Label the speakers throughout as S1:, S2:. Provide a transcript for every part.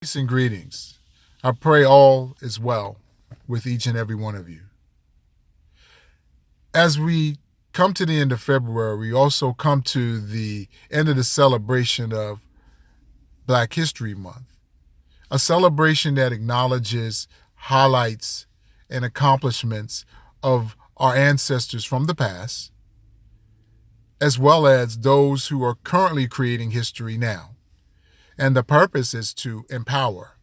S1: Peace and greetings. I pray all is well with each and every one of you. As we come to the end of February, we also come to the end of the celebration of Black History Month, a celebration that acknowledges, highlights, and accomplishments of our ancestors from the past, as well as those who are currently creating history now. And the purpose is to empower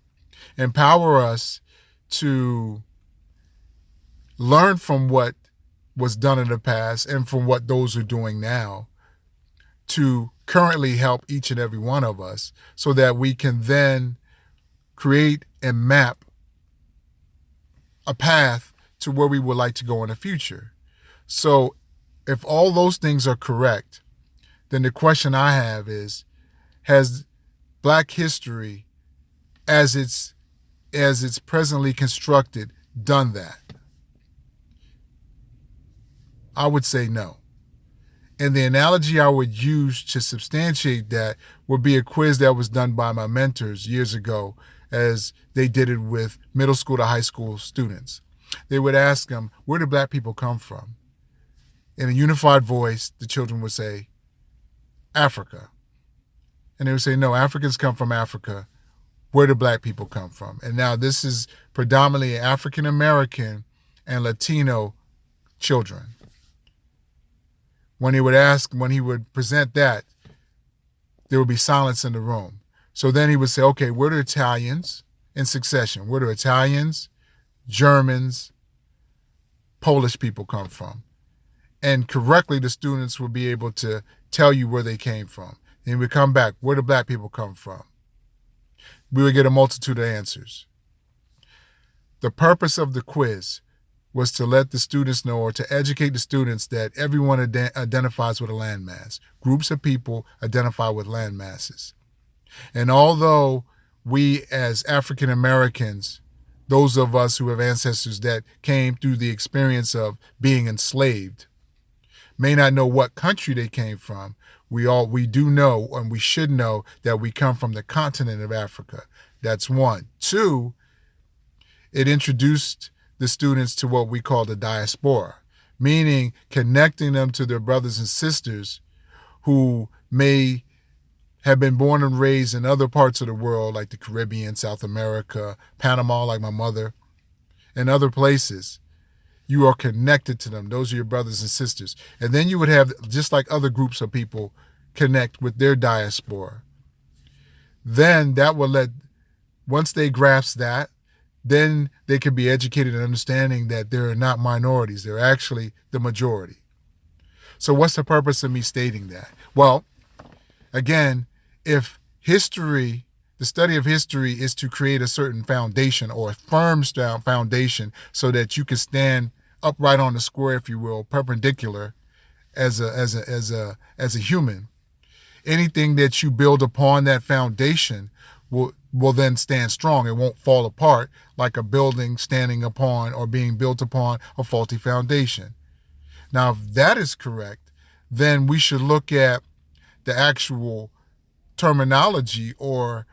S1: us to learn from what was done in the past and from what those are doing now to currently help each and every one of us so that we can then create and map a path to where we would like to go in the future. So if all those things are correct, then the question I have is, has Black history as it's presently constructed done that? I would say no. And the analogy I would use to substantiate that would be a quiz that was done by my mentors years ago, as they did it with middle school to high school students. They would ask them, where do Black people come from? In a unified voice, the children would say, Africa. And they would say, no, Africans come from Africa. Where do Black people come from? And now this is predominantly African American and Latino children. When he would present that, there would be silence in the room. So then he would say, okay, where do Italians, in succession, where do Italians, Germans, Polish people come from? And correctly, the students would be able to tell you where they came from. And he would come back, where do Black people come from? We would get a multitude of answers. The purpose of the quiz was to let the students know, or to educate the students, that everyone identifies with a landmass. Groups of people identify with land masses. And although we as African Americans, those of us who have ancestors that came through the experience of being enslaved, may not know what country they came from, we do know, and we should know, that we come from the continent of Africa. That's one. Two, it introduced the students to what we call the diaspora, meaning connecting them to their brothers and sisters who may have been born and raised in other parts of the world, like the Caribbean, South America, Panama, like my mother, and other places. You are connected to them. Those are your brothers and sisters. And then you would have, just like other groups of people, connect with their diaspora. Then that will once they grasp that, then they can be educated in understanding that they're not minorities. They're actually the majority. So what's the purpose of me stating that? Well, again, if history, the study of history, is to create a certain foundation, or a firm foundation, so that you can stand upright on the square, if you will, perpendicular as a human, anything that you build upon that foundation will then stand strong. It won't fall apart like a building standing upon or being built upon a faulty foundation. Now, if that is correct, then we should look at the actual terminology, or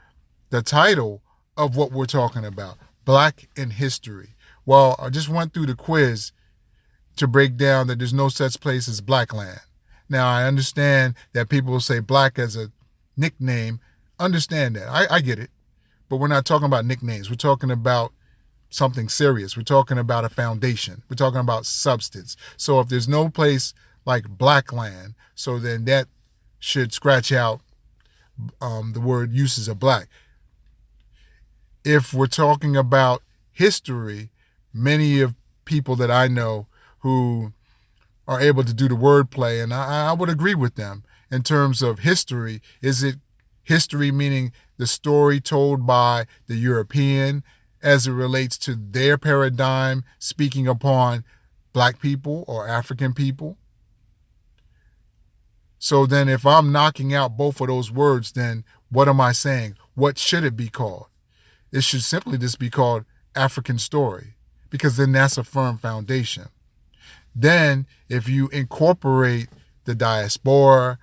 S1: the title of what we're talking about, Black in History. Well, I just went through the quiz to break down that there's no such place as Black land. Now, I understand that people will say Black as a nickname. Understand that. I get it. But we're not talking about nicknames. We're talking about something serious. We're talking about a foundation. We're talking about substance. So if there's no place like Black land, so then that should scratch out the word uses of Black. If we're talking about history, many of people that I know who are able to do the wordplay, and I would agree with them in terms of history. Is it history meaning the story told by the European as it relates to their paradigm, speaking upon Black people or African people? So then if I'm knocking out both of those words, then what am I saying? What should it be called? It should simply just be called African story, because then that's a firm foundation. Then if you incorporate the diaspora,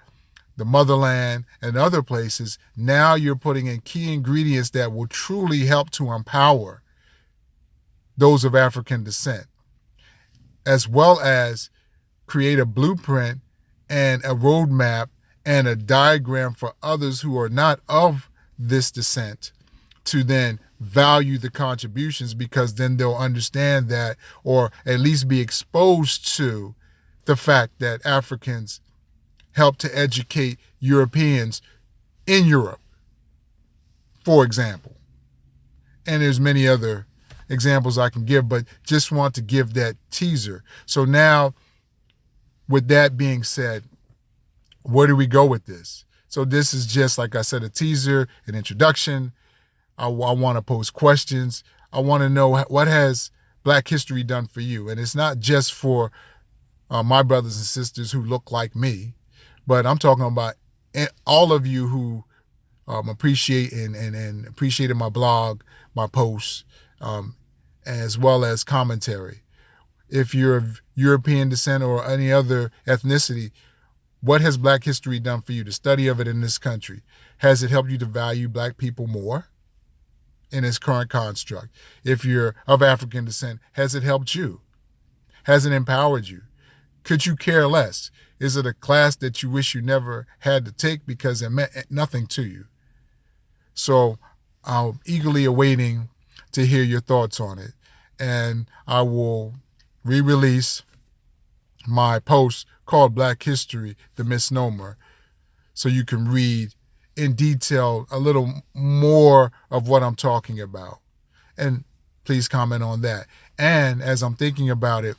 S1: the motherland, and other places, now you're putting in key ingredients that will truly help to empower those of African descent, as well as create a blueprint and a roadmap and a diagram for others who are not of this descent to then value the contributions, because then they'll understand that, or at least be exposed to the fact that Africans helped to educate Europeans in Europe, for example. And there's many other examples I can give, but just want to give that teaser. So now, with that being said, where do we go with this? So this is just, like I said, a teaser, an introduction. I want to pose questions. I want to know, what has Black history done for you? And it's not just for my brothers and sisters who look like me, but I'm talking about all of you who appreciate and appreciated my blog, my posts, as well as commentary. If you're of European descent or any other ethnicity, what has Black history done for you? The study of it in this country. Has it helped you to value Black people more in its current construct? If you're of African descent, has it helped you? Has it empowered you? Could you care less? Is it a class that you wish you never had to take because it meant nothing to you? So I'm eagerly awaiting to hear your thoughts on it. And I will re-release my post called Black History, the Misnomer, so you can read in detail a little more of what I'm talking about. And please comment on that. And as I'm thinking about it,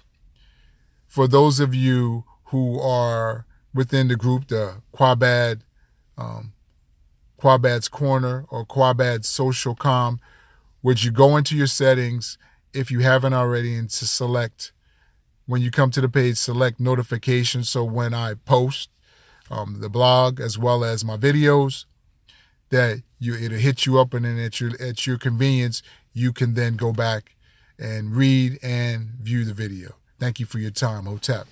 S1: for those of you who are within the group, the Quabad's Corner or Quabad's Social Com, would you go into your settings, if you haven't already, and to select, when you come to the page, select notifications, so when I post the blog as well as my videos, that it'll hit you up, and then at your convenience, you can then go back and read and view the video. Thank you for your time. Hotep.